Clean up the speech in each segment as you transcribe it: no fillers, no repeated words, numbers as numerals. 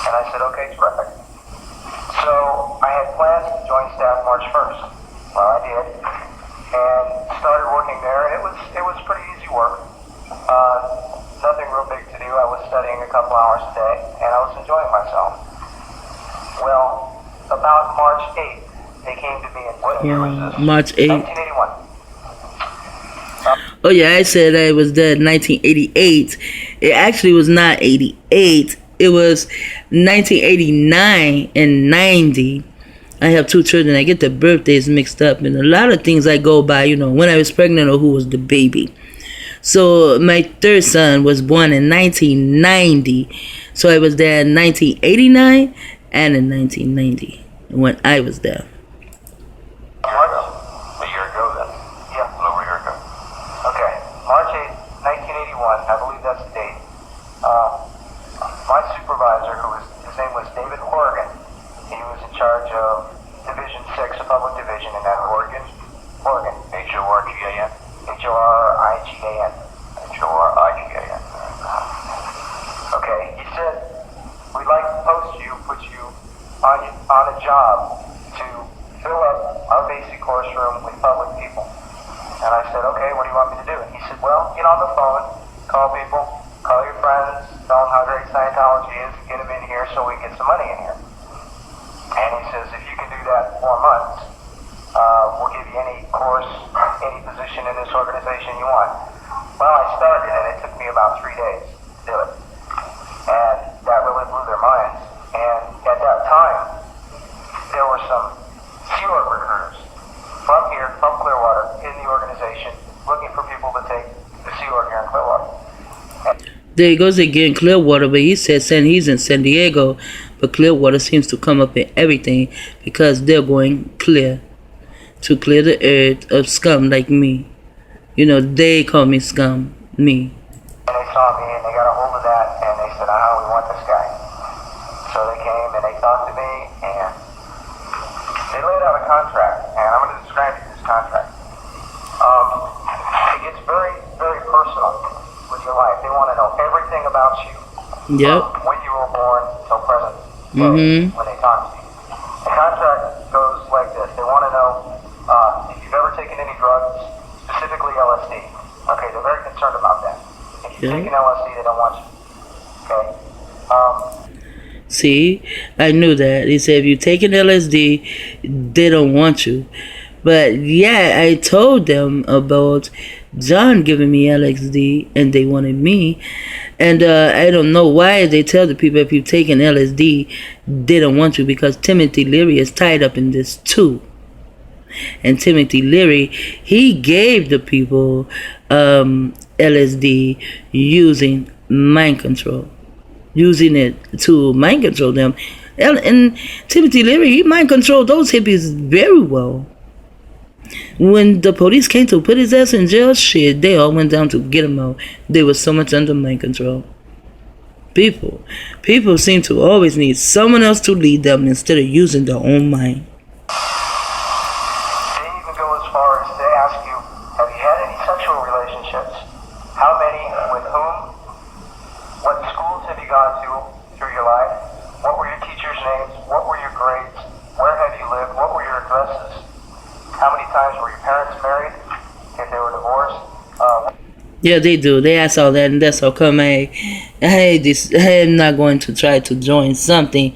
And I said, okay, terrific. So I had plans to join staff March 1st. Well, I did. And started working there, and it was pretty easy work. Nothing real big to do. I was studying a couple hours a day, and I was enjoying myself. Well, about March 8th, they came to me and what year was this? March 8th. 1981. Oh yeah, I said I was there in 1988. It actually was not 88. It was 1989 and 90. I have two children. I get the birthdays mixed up, and a lot of things I go by, when I was pregnant or who was the baby. So my third son was born in 1990. So I was there in 1989 and in 1990 when I was there. A year ago then? Yeah, a little over a year ago. Okay, March 8th, 1981, I believe that's the date. My supervisor, his name was David Horgan, he was in charge of Division 6, a public division in that Horgan. H-O-R-G-A-N? H-O-R-I-G-A-N. H-O-R-I-G-A-N. Okay, he said, we'd like to post you, put you on a job to fill up our basic course room with public people. And I said, okay, what do you want me to do? And he said, well, get on the phone, call people, call your friends, tell them how great Scientology is, get them in here so we can get some money in here. And he says, if you can do that 4 months, we'll give you any course, any position in this organization you want. Well, I started, and it took me about 3 days to do it. And that really blew their minds. And at that time, there were some Sea Org recruiters from here, from Clearwater, in the organization, looking for people to take the Sea Org here in Clearwater. There he goes again, Clearwater, but he said he's in San Diego, but Clearwater seems to come up in everything because they're going clear, to clear the earth of scum like me. They call me scum, me. And they saw me and they got a hold of that and they said, we want this guy. So they came and they talked to me and they laid out a contract, and I'm going to describe you this contract. It gets very, very personal with your life. They want to know everything about you. Yep. From when you were born till present day, when they talk to you. The contract goes like this. They want to know if you've ever taken any drugs, specifically LSD. Okay, they're very concerned about that. If you've taken LSD, they don't want you. Okay? See, I knew that. He said, if you're taking LSD, they don't want you. But yeah, I told them about John giving me LSD and they wanted me. And I don't know why they tell the people if you're taking LSD, they don't want you, because Timothy Leary is tied up in this too. And Timothy Leary, he gave the people LSD using mind control. Using it to mind control them. And Timothy Leary, he mind controlled those hippies very well. When the police came to put his ass in jail, shit, they all went down to get him out. They were so much under mind control. People seem to always need someone else to lead them instead of using their own mind. They even go as far as to ask you, have you had any sexual relationships? How many? With whom? What schools have you gone to through your life? What were your teachers' names? What were your grades? Where have you lived? What were your addresses? How many times were your parents married? If they were divorced? Yeah, they do. They ask all that, and that's how come I'm not going to try to join something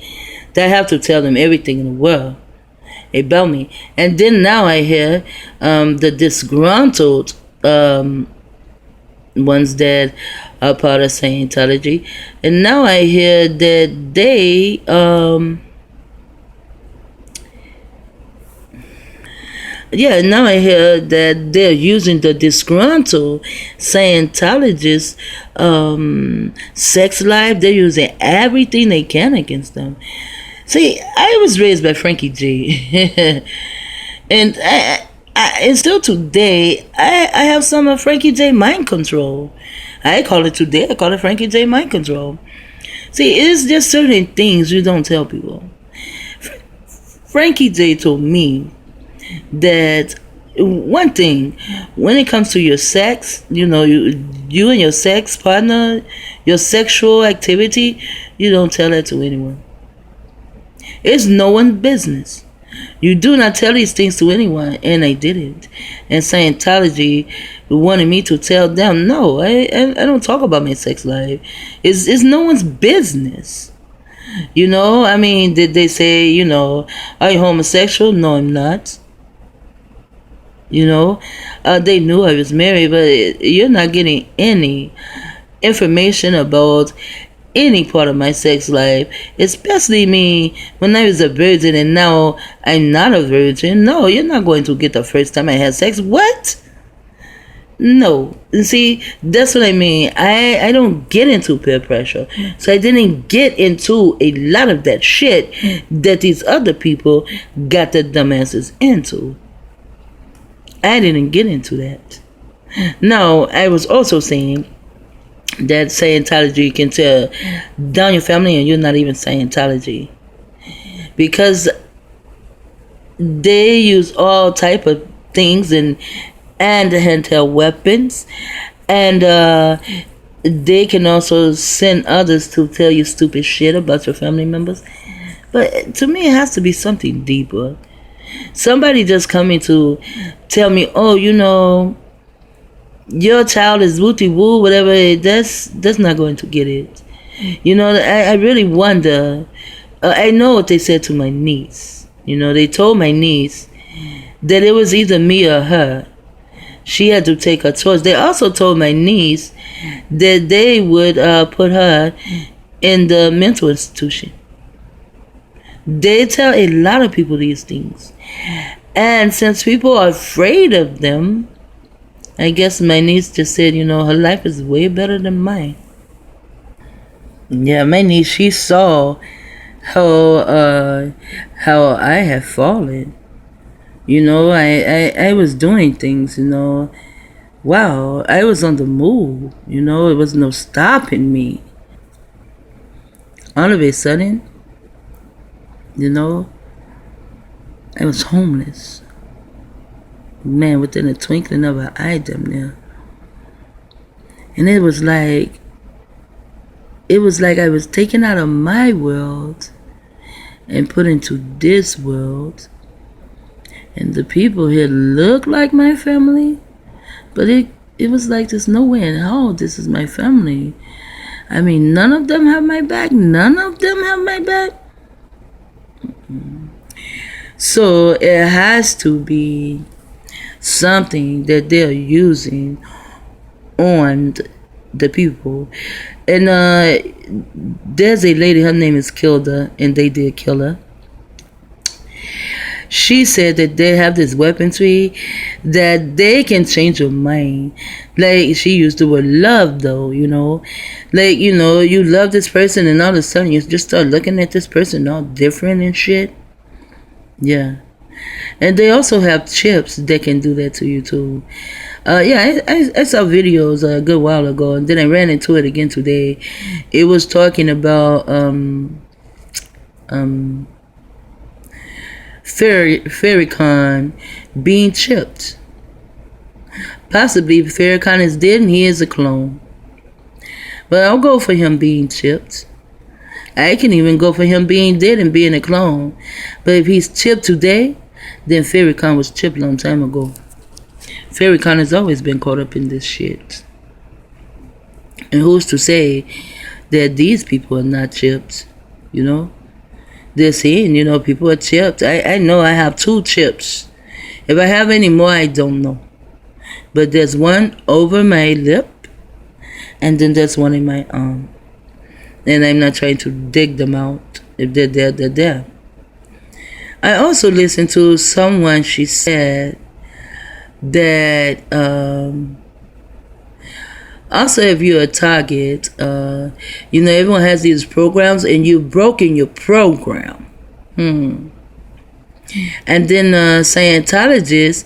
that I have to tell them everything in the world about me. And then now I hear the disgruntled ones that are part of Scientology, and now I hear that they now I hear that they're using the disgruntled Scientologists sex life. They're using everything they can against them. See, I was raised by Frankie J. And and still today, I have some of Frankie J mind control. I call it Frankie J mind control. See, it's just certain things you don't tell people. Frankie J told me that one thing, when it comes to your sex, you and your sex partner, your sexual activity, you don't tell that to anyone. It's no one's business. You do not tell these things to anyone, and I didn't. And Scientology wanted me to tell them, no, I don't talk about my sex life. It's no one's business. You know, I mean, did they say, you know, are you homosexual? No, I'm not. You know, they knew I was married, but you're not getting any information about any part of my sex life, especially me when I was a virgin and now I'm not a virgin. No, you're not going to get the first time I had sex. What? No. See, that's what I mean. I don't get into peer pressure. So I didn't get into a lot of that shit that these other people got the dumbasses into. I didn't get into that. Now, I was also saying that Scientology can tear down your family and you're not even Scientology. Because they use all type of things and handheld weapons. And they can also send others to tell you stupid shit about your family members. But to me, it has to be something deeper. Somebody just coming to tell me, oh, you know, your child is wooty woo, whatever. That's not going to get it. You know, I really wonder. I know what they said to my niece. You know, they told my niece that it was either me or her. She had to take her choice. They also told my niece that they would put her in the mental institution. They tell a lot of people these things. And since people are afraid of them, I guess my niece just said, you know, her life is way better than mine. Yeah, my niece, she saw how I have fallen. You know, I was doing things, you know. Wow, I was on the move. You know, it was no stopping me. All of a sudden, you know, I was homeless. Man, within a twinkling of an eye, damn near. And it was like I was taken out of my world and put into this world. And the people here look like my family, but it was like there's no way in hell this is my family. I mean, none of them have my back. None of them have my back. So it has to be something that they're using on the people. And there's a lady, her name is Kilda, and they did kill her. She said that they have this weaponry that they can change your mind. Like, she used the word love, though, you know. Like, you know, you love this person and all of a sudden you just start looking at this person all different and shit. Yeah. And they also have chips that can do that to you, too. Yeah, I saw videos a good while ago, and then I ran into it again today. It was talking about Farrakhan being chipped. Possibly Farrakhan is dead and he is a clone. But I'll go for him being chipped. I can even go for him being dead and being a clone. But if he's chipped today, then Farrakhan was chipped a long time ago. Farrakhan has always been caught up in this shit. And who's to say that these people are not chipped, you know? They're saying, you know, people are chipped. I know I have 2 chips. If I have any more, I don't know. But there's one over my lip, and then there's one in my arm. And I'm not trying to dig them out. If they're there, they're there. I also listened to someone, she said that also if you're a target, you know, everyone has these programs and you've broken your program. And then Scientologist,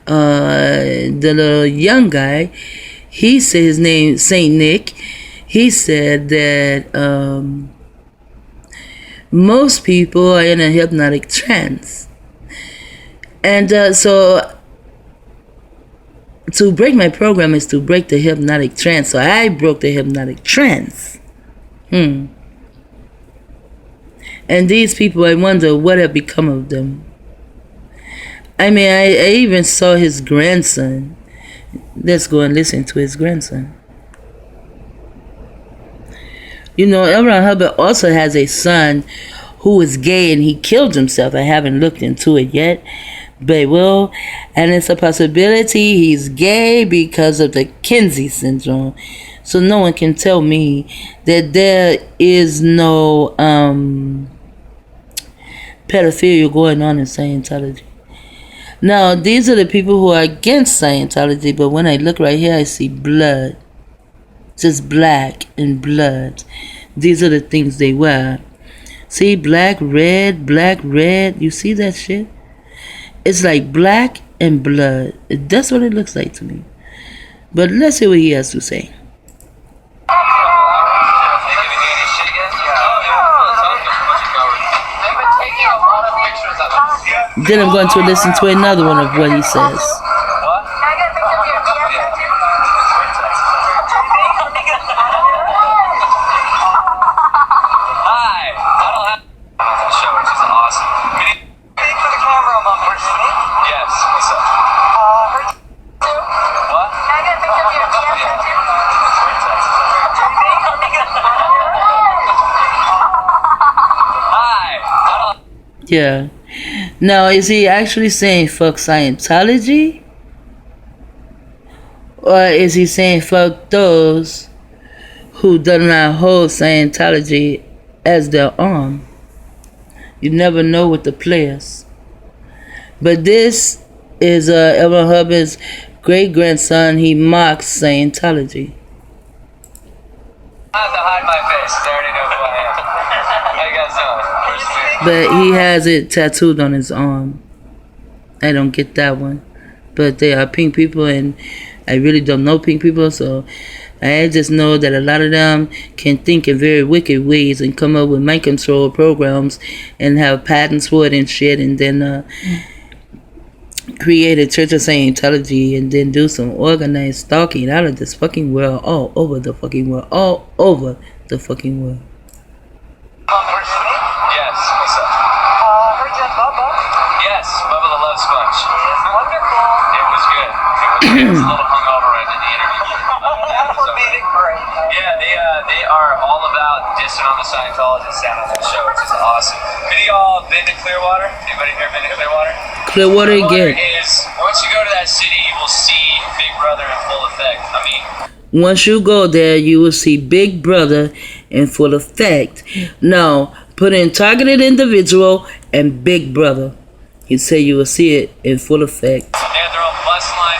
the little young guy, he said, his name Saint Nick, he said that most people are in a hypnotic trance. And so to break my program is to break the hypnotic trance. So I broke the hypnotic trance. And these people, I wonder what have become of them. I mean, I even saw his grandson. Let's go and listen to his grandson. You know, L. Ron Hubbard also has a son who is gay and he killed himself. I haven't looked into it yet. But well, and it's a possibility he's gay because of the Kinsey syndrome. So no one can tell me that there is no pedophilia going on in Scientology. Now, these are the people who are against Scientology, but when I look right here, I see blood. Just black and blood. These are the things they wear. See, black, red. You see that shit? It's like black and blood. That's what it looks like to me. But let's see what he has to say. Then I'm going to listen to another one of what he says. Yeah. Now, is he actually saying fuck Scientology? Or is he saying fuck those who do not hold Scientology as their arm? You never know with the players. But this is L. Ron Hubbard's great-grandson. He mocks Scientology. I have to hide my face. They already know who I am. How you guys doing? But he has it tattooed on his arm. I don't get that one. But they are pink people, and I really don't know pink people, so I just know that a lot of them can think in very wicked ways and come up with mind control programs and have patents for it and shit, and then create a church of Scientology and then do some organized stalking out of this fucking world, all over the fucking world, all over the fucking world. Yes, what's up? Heard you had Bubba. Yes, Bubba the Love Sponge. It's wonderful. It was good. It was a little hungover at the interview. That would be great. Yeah, they are all about dissing on the Scientologists down on that show, which is awesome. Have y'all been to Clearwater? Anybody here been to Clearwater? Clearwater again. Is, once you go to that city, you will see Big Brother in full effect. I mean, once you go there, you will see Big Brother in full effect. Now, put in targeted individual and Big Brother. He said you will see it in full effect. they have their own bus line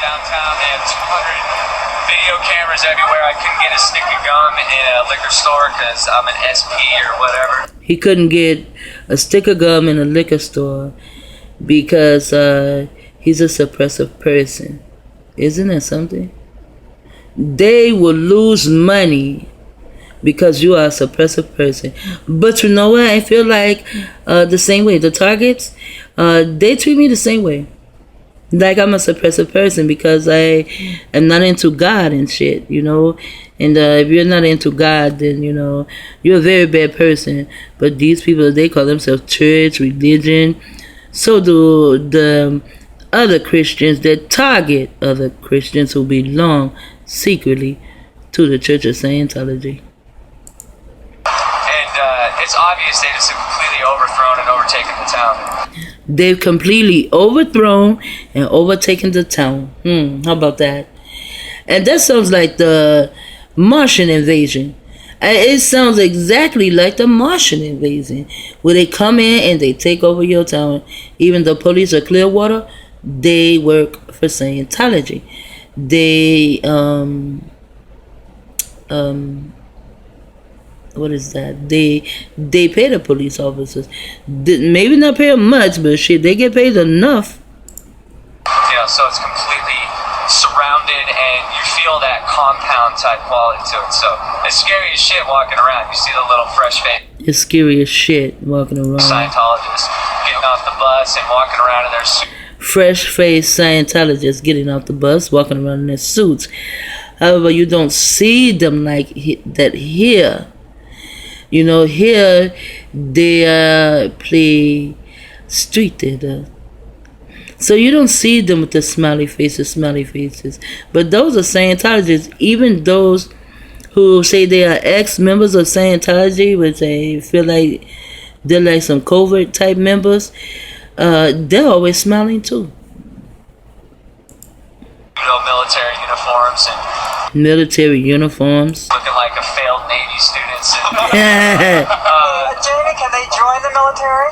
downtown. They have 200 video cameras everywhere. I couldn't get a stick of gum in a liquor store because I'm an SP or whatever. He couldn't get a stick of gum in a liquor store because he's a suppressive person. Isn't that something? They will lose money because you are a suppressive person. But you know what? I feel like the same way. The targets, they treat me the same way. Like I'm a suppressive person because I am not into God and shit, you know. And if you're not into God, then, you know, you're a very bad person. But these people, they call themselves church, religion. So do the other Christians that target other Christians who belong secretly to the Church of Scientology. And it's obvious they just have completely overthrown and overtaken the town. They've completely overthrown and overtaken the town. How about that? And that sounds like the Martian invasion. It sounds exactly like the Martian invasion, where they come in and they take over your town. Even the police of Clearwater, they work for Scientology. They what is that? They pay the police officers. Maybe not pay them much, but shit, they get paid enough. You know, so it's completely surrounded, and you feel that compound type quality to it. So it's scary as shit walking around. You see the little fresh face. It's scary as shit walking around. Scientologists getting off the bus and walking around in their suit. fresh-faced Scientologists getting off the bus, walking around in their suits. However, you don't see them like that here. You know, here they play street theater. So you don't see them with the smiley faces. But those are Scientologists, even those who say they are ex-members of Scientology, which they feel like they're like some covert type members, they're always smiling too. Military uniforms and military uniforms. Looking like a failed Navy students. And, Jamie, can they join the military?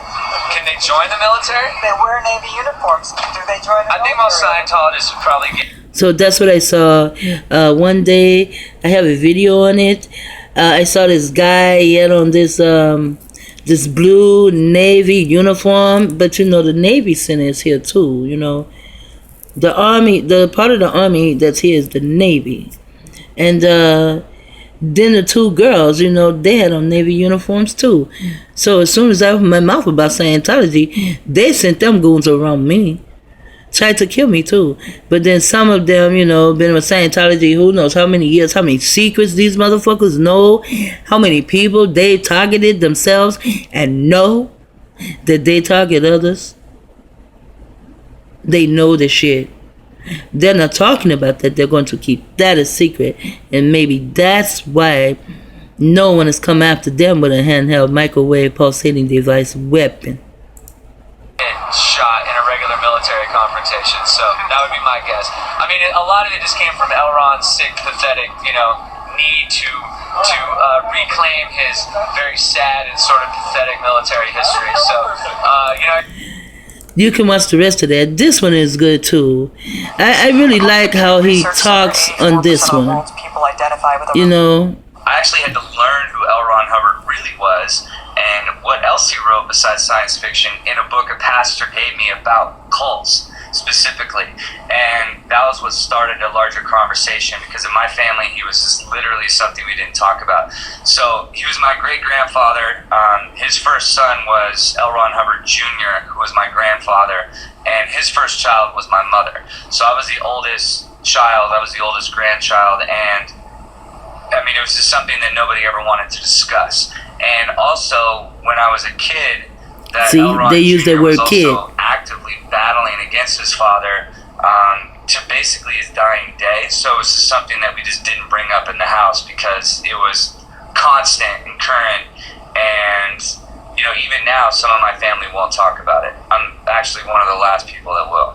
Can they join the military? They wear Navy uniforms. Do they join the military? I think most Scientologists would probably get. So that's what I saw. One day, I have a video on it. I saw this guy, he had on this blue Navy uniform, but you know, the Navy Center is here too, you know. The Army, the part of the Army that's here is the Navy. And then the two girls, you know, they had on Navy uniforms too. So as soon as I opened my mouth about Scientology, they sent them goons around me. Tried to kill me too. But then some of them, you know, been with Scientology who knows how many years, how many secrets these motherfuckers know, how many people they targeted themselves and know that they target others. They know the shit. They're not talking about that. They're going to keep that a secret. And maybe that's why no one has come after them with a handheld microwave pulsating device weapon. Shot in a regular military confrontation. So that would be my guess. I mean, a lot of it just came from L. Ron's sick, pathetic, you know, need to reclaim his very sad and sort of pathetic military history. So, you know... You can watch the rest of that. This one is good too. I really like how he talks on this one. You know, I actually had to learn who L. Ron Hubbard really was and what else he wrote besides science fiction in a book a pastor gave me about cults specifically. And that was what started a larger conversation, because in my family he was just literally something we didn't talk about. So he was my great-grandfather. His first son was L. Ron Hubbard Jr., who was my grandfather, and his first child was my mother. So I was the oldest child, I was the oldest grandchild, and I mean, it was just something that nobody ever wanted to discuss. And also, when I was a kid, that see, L. Ron they use Jr. that word was kid. Also actively battling against his father to basically his dying day. So it was just something that we just didn't bring up in the house because it was constant and current. And, you know, even now, some of my family won't talk about it. I'm actually one of the last people that will.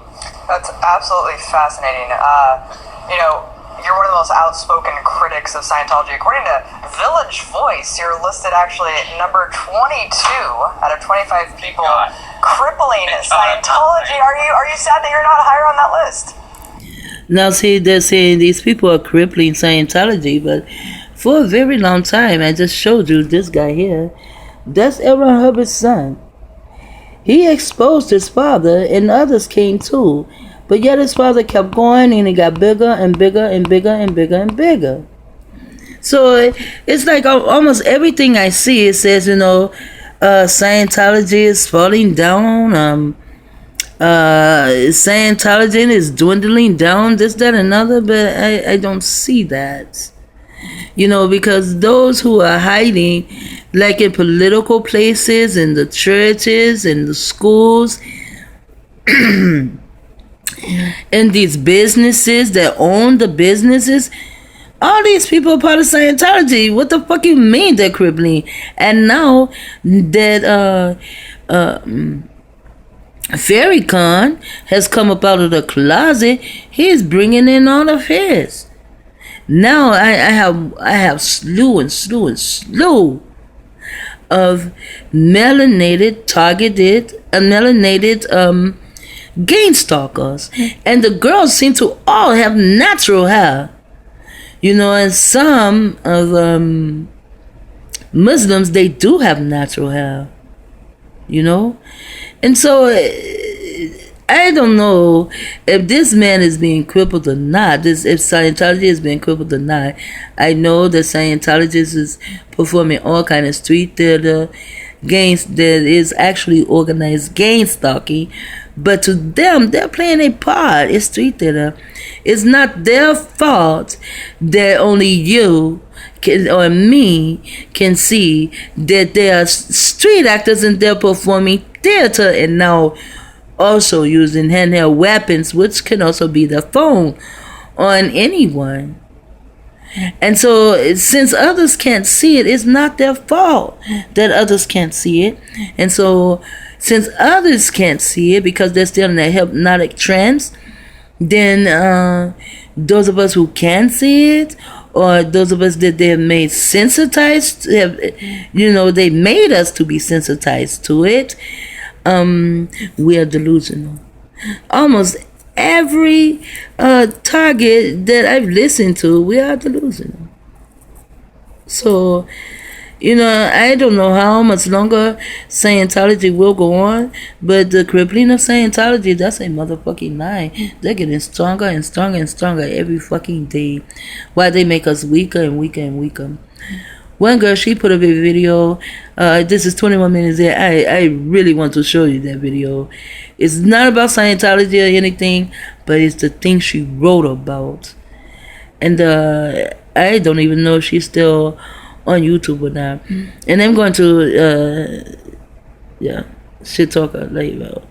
That's absolutely fascinating. You know, you're one of the most outspoken critics of Scientology. According to Village Voice, you're listed actually at number 22 out of 25 people crippling Scientology. Are you sad that you're not higher on that list? Now see, they're saying these people are crippling Scientology, but for a very long time, I just showed you this guy here. That's L. Ron Hubbard's son. He exposed his father, and others came too. But yet his father kept going, and it got bigger and bigger and bigger and bigger and bigger. So it's like almost everything I see, it says, you know, Scientology is falling down. Scientology is dwindling down, this, that, and another. But I don't see that. You know, because those who are hiding, like in political places, in the churches, in the schools, and these businesses that own the businesses, all these people are part of Scientology. What the fuck you mean they're crippling? And now that Fairy Khan has come up out of the closet, he's bringing in all of his. Now I have slew of melanated, targeted, melanated gain stalkers, and the girls seem to all have natural hair, you know, and some of Muslims, they do have natural hair, you know. And so I don't know if this man is being crippled or not, if Scientology is being crippled or not. I know that Scientologists is performing all kind of street theater, there is actually organized gang stalking. But to them, they're playing a part. It's street theater. It's not their fault that only you can, or me can see that they are street actors and they're performing theater and now also using handheld weapons, which can also be the phone, on anyone. And so since others can't see it, it's not their fault that others can't see it. And so since others can't see it because they're still in a hypnotic trance, then those of us who can see it, or those of us that they have made sensitized, they made us to be sensitized to it, we are delusional. Almost every target that I've listened to, we are delusional. So, I don't know how much longer Scientology will go on, but the crippling of Scientology, that's a motherfucking lie. They're getting stronger and stronger and stronger every fucking day. Why they make us weaker and weaker and weaker. One girl, she put up a video. This is 21 minutes there. I really want to show you that video. It's not about Scientology or anything, but it's the thing she wrote about. And I don't even know if she's still on YouTube or not. And I'm going to, shit talker later.